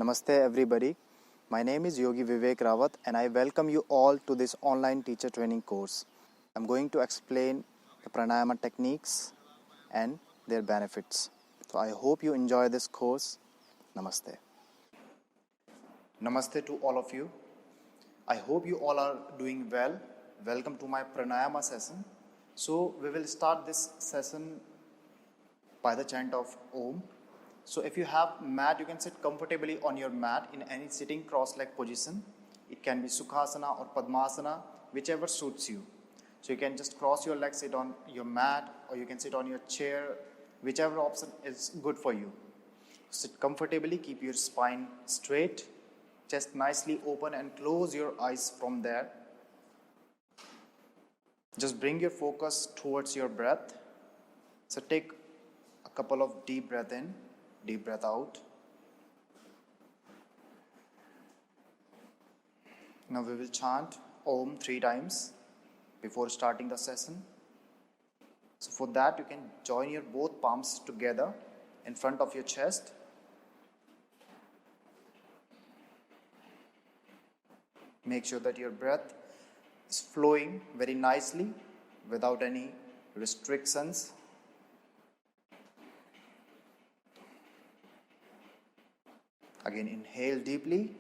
Namaste everybody. My name is 𝐲𝐨𝐬𝐿𝐴𝐞𝐝 and I welcome you all to this online teacher training course. I'm going to explain the pranayama techniques and their benefits. So I hope you enjoy this course. Namaste. Namaste to all of you. I hope you all are doing well. Welcome to my pranayama session. So we will start this session by the chant of Om. So if you have mat, you can sit comfortably on your mat in any sitting cross-leg position. It can be Sukhasana or Padmasana, whichever suits you. So you can just cross your legs, sit on your mat, or you can sit on your chair, whichever option is good for you. Sit comfortably, keep your spine straight, chest nicely open and close your eyes from there. Just bring your focus towards your breath. So take a couple of deep breath in. Deep breath out. Now we will chant Om 3 times before starting the session. So for that you can join your both palms together in front of your chest. Make sure that your breath is flowing very nicely without any restrictions. Again, inhale deeply.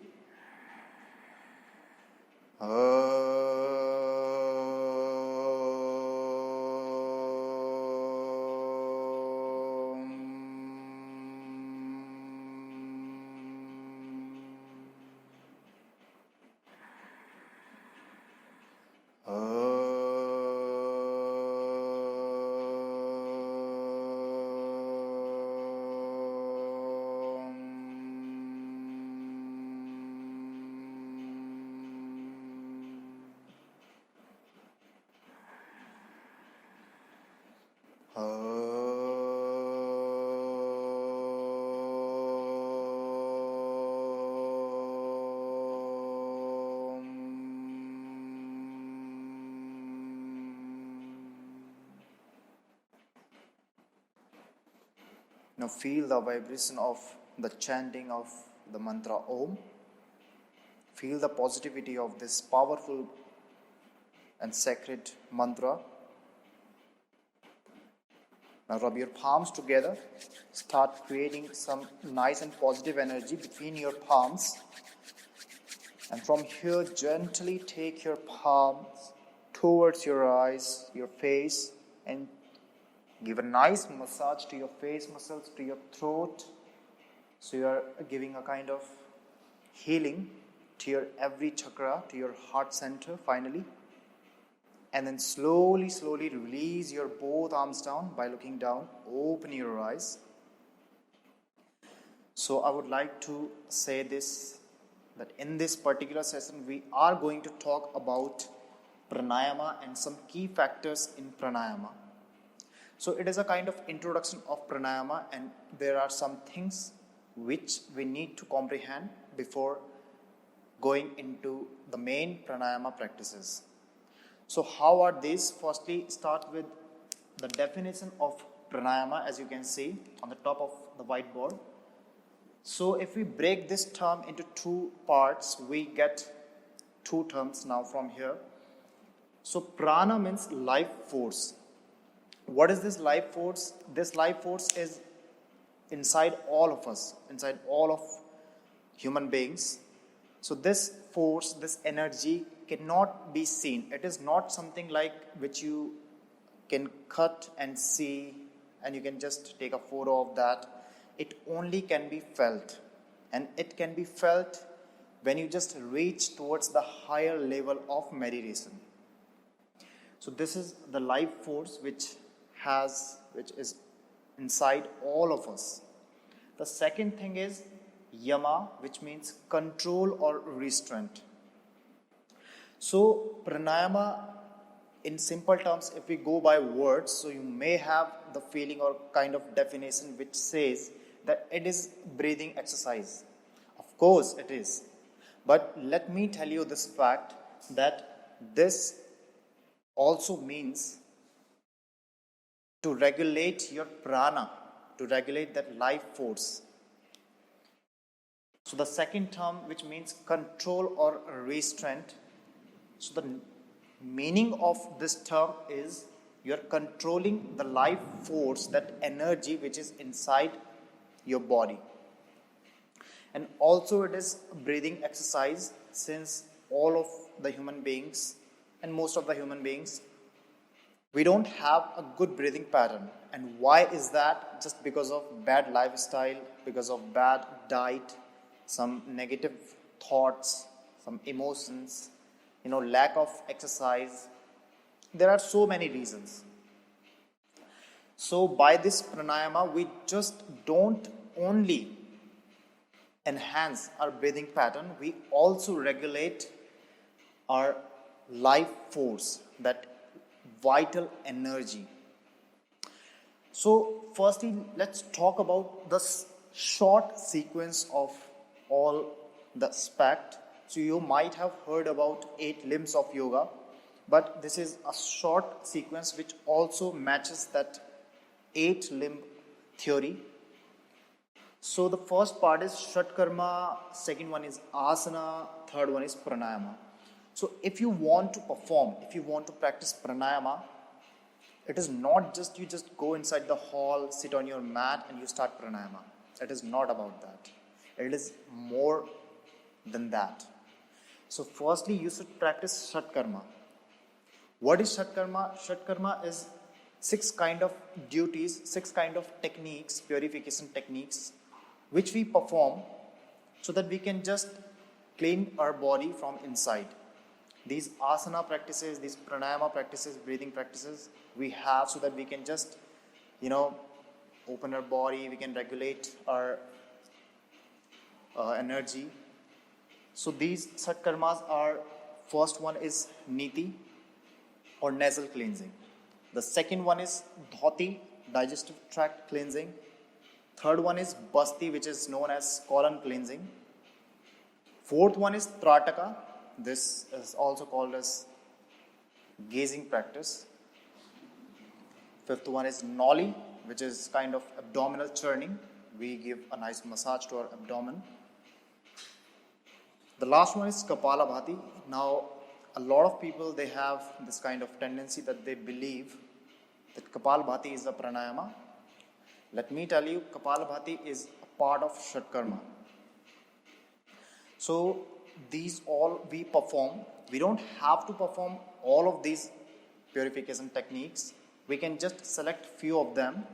Now feel the vibration of the chanting of the mantra Om. Feel the positivity of this powerful and sacred mantra. Now rub your palms together. Start creating some nice and positive energy between your palms. And from here, gently take your palms towards your eyes, your face, and give a nice massage to your face muscles, to your throat. So you are giving a kind of healing to your every chakra, to your heart center finally. And then slowly release your both arms down by looking down. Open your eyes. So I would like to say this, that in this particular session we are going to talk about pranayama and some key factors in pranayama. So it is a kind of introduction of pranayama, and there are some things which we need to comprehend before going into the main pranayama practices. So how are these? Firstly, start with the definition of pranayama, as you can see on the top of the whiteboard. So if we break this term into two parts, we get two terms now from here. So prana means life force. What is this life force? This life force is inside all of us, inside all of human beings. So this force, this energy cannot be seen. It is not something like which you can cut and see and you can just take a photo of that. It only can be felt, and it can be felt when you just reach towards the higher level of meditation. So this is the life force which is inside all of us. The second thing is yama, which means control or restraint. So pranayama, in simple terms, if we go by words, so you may have the feeling or kind of definition which says that it is breathing exercise. Of course it is. But let me tell you this fact, that this also means to regulate your prana, to regulate that life force. So the second term, which means control or restraint. So the meaning of this term is you are controlling the life force, that energy which is inside your body. And also it is a breathing exercise, since all of the human beings and most of the human beings, we don't have a good breathing pattern. And why is that? Just because of bad lifestyle, because of bad diet, some negative thoughts, some emotions, lack of exercise. There are so many reasons. So by this pranayama, we just don't only enhance our breathing pattern, we also regulate our life force, that vital energy. So firstly, let's talk about the short sequence of all the aspect. So you might have heard about 8 limbs of yoga, but this is a short sequence which also matches that 8 limb theory. So the first part is 𝐸𝐸𝐺𝐻𝐾𝐫, second one is asana, third one is pranayama. So if you want to perform, if you want to practice pranayama, it is not just you just go inside the hall, sit on your mat and you start pranayama. It is not about that. It is more than that. So firstly, you should practice 𝐸𝐸𝐺𝐻𝐾𝐫. What is 𝐸𝐸𝐺𝐻𝐾𝐫? 𝐸𝐸𝐺𝐻𝐾𝐫 is 6 kind of duties, 6 kind of techniques, purification techniques, which we perform so that we can just clean our body from inside. These asana practices, these pranayama practices, breathing practices we have so that we can just, open our body, we can regulate our energy. So these 𝐸𝐸𝐺𝐻𝐾𝐫s are, first one is niti or nasal cleansing. The second one is dhoti, digestive tract cleansing. Third one is basti, which is known as colon cleansing. Fourth one is trataka. This is also called as gazing practice. Fifth one is noli, which is kind of abdominal churning. We give a nice massage to our abdomen. The last one is kapalabhati. Now, a lot of people, they have this kind of tendency that they believe that kapalabhati is a pranayama. Let me tell you, kapalabhati is a part of 𝐸𝐸𝐺𝐻𝐾𝐫. So these all we perform. We don't have to perform all of these purification techniques. We can just select few of them.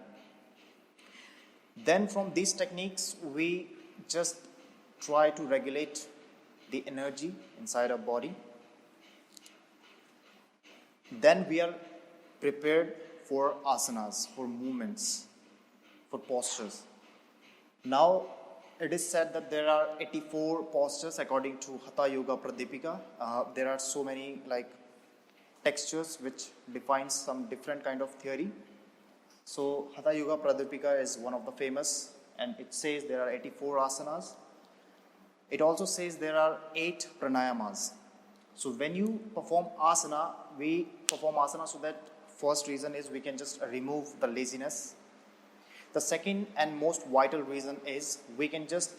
Then from these techniques, we just try to regulate the energy inside our body. Then we are prepared for asanas, for movements, for postures. Now, it is said that there are 84 postures according to Hatha Yoga Pradipika. There are so many textures which defines some different kind of theory. So Hatha Yoga Pradipika is one of the famous, and it says there are 84 asanas. It also says there are 8 pranayamas. So when you perform asana, we perform asana so that first reason is we can just remove the laziness. The second and most vital reason is we can just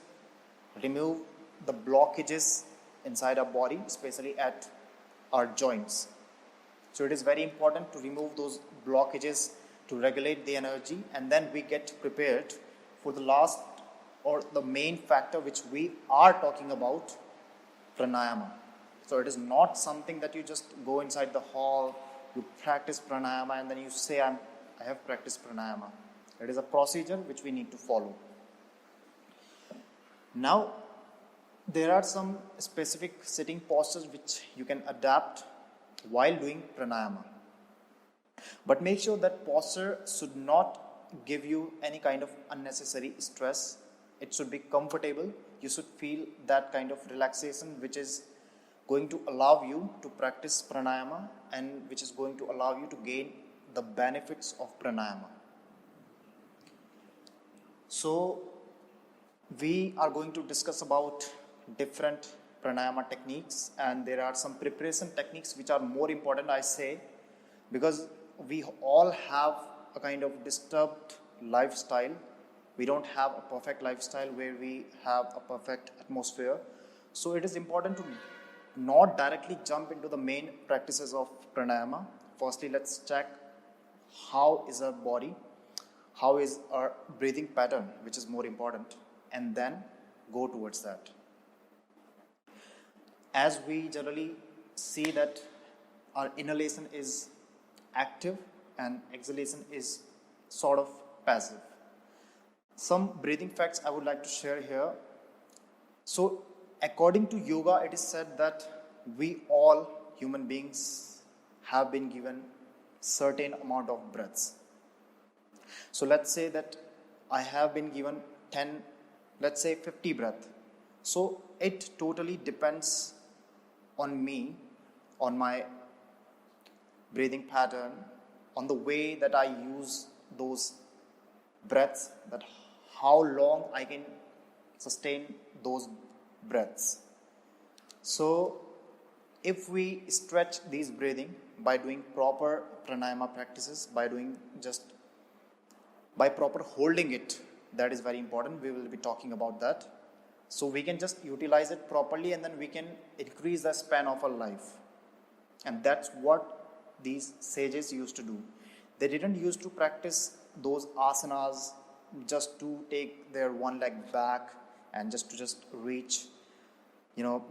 remove the blockages inside our body, especially at our joints. So it is very important to remove those blockages to regulate the energy, and then we get prepared for the last or the main factor which we are talking about, pranayama. So it is not something that you just go inside the hall, you practice pranayama and then you say, I have practiced pranayama. It is a procedure which we need to follow. Now, there are some specific sitting postures which you can adapt while doing pranayama. But make sure that posture should not give you any kind of unnecessary stress. It should be comfortable. You should feel that kind of relaxation which is going to allow you to practice pranayama and which is going to allow you to gain the benefits of pranayama. So, we are going to discuss about different pranayama techniques, and there are some preparation techniques which are more important, I say, because we all have a kind of disturbed lifestyle. We don't have a perfect lifestyle where we have a perfect atmosphere. So it is important to not directly jump into the main practices of pranayama. Firstly, let's check how is our body, how is our breathing pattern, which is more important, and then go towards that. As we generally see that our inhalation is active and exhalation is sort of passive. Some breathing facts I would like to share here. So, according to yoga, it is said that we all human beings have been given certain amount of breaths. So let's say that I have been given 10, let's say 50 breath. So it totally depends on me, on my breathing pattern, on the way that I use those breaths, that how long I can sustain those breaths. So if we stretch these breathing by doing proper pranayama practices, by proper holding it, that is very important. We will be talking about that. So we can just utilize it properly, and then we can increase the span of our life. And that's what these sages used to do. They didn't used to practice those asanas just to take their one leg back and just to reach,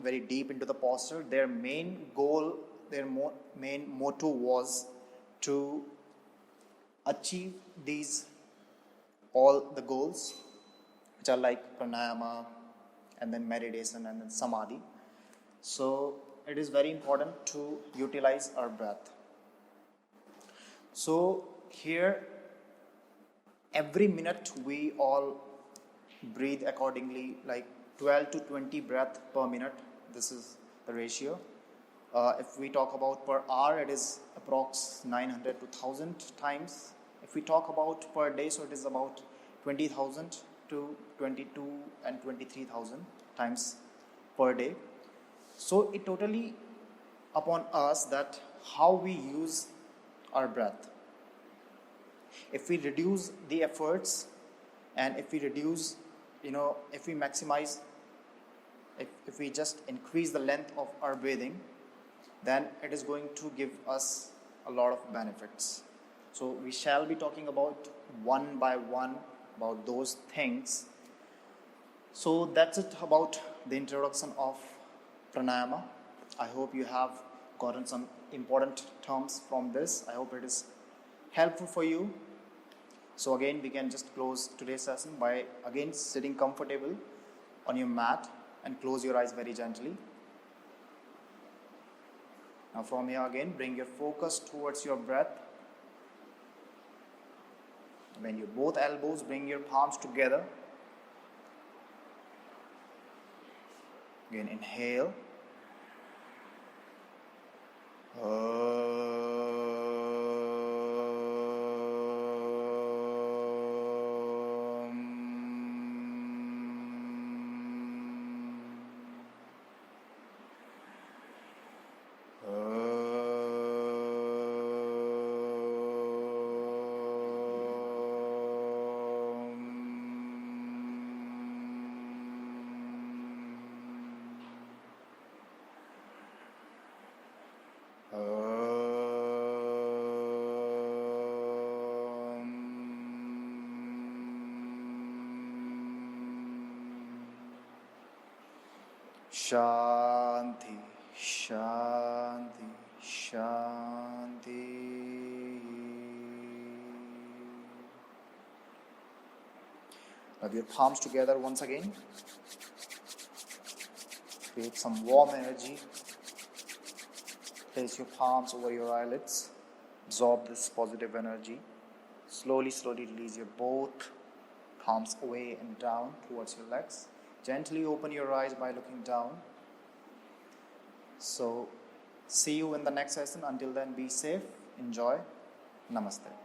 very deep into the posture. Their main goal, their main motto was to achieve these all the goals, which are like pranayama and then meditation and then samadhi. So it is very important to utilize our breath. So here, every minute we all breathe accordingly, like 12 to 20 breath per minute. This is the ratio. If we talk about per hour, it is approx 900 to 1000 times. If we talk about per day, so it is about 20,000 to 22 and 23,000 times per day. So it totally upon us that how we use our breath. If we reduce the efforts, and if we reduce, if we maximize, if we just increase the length of our breathing, then it is going to give us a lot of benefits. So we shall be talking about one by one about those things. So that's it about the introduction of pranayama. I hope you have gotten some important terms from this. I hope it is helpful for you. So again, we can just close today's session by again sitting comfortable on your mat and close your eyes very gently. Now from here again, bring your focus towards your breath. Bend your both elbows, bring your palms together. Again, inhale. Shanti, Shanti, Shanti. Rub your palms together once again. Create some warm energy. Place your palms over your eyelids. Absorb this positive energy. Slowly, slowly release your both palms away and down towards your legs. Gently open your eyes by looking down. So, see you in the next session. Until then, be safe, enjoy. Namaste.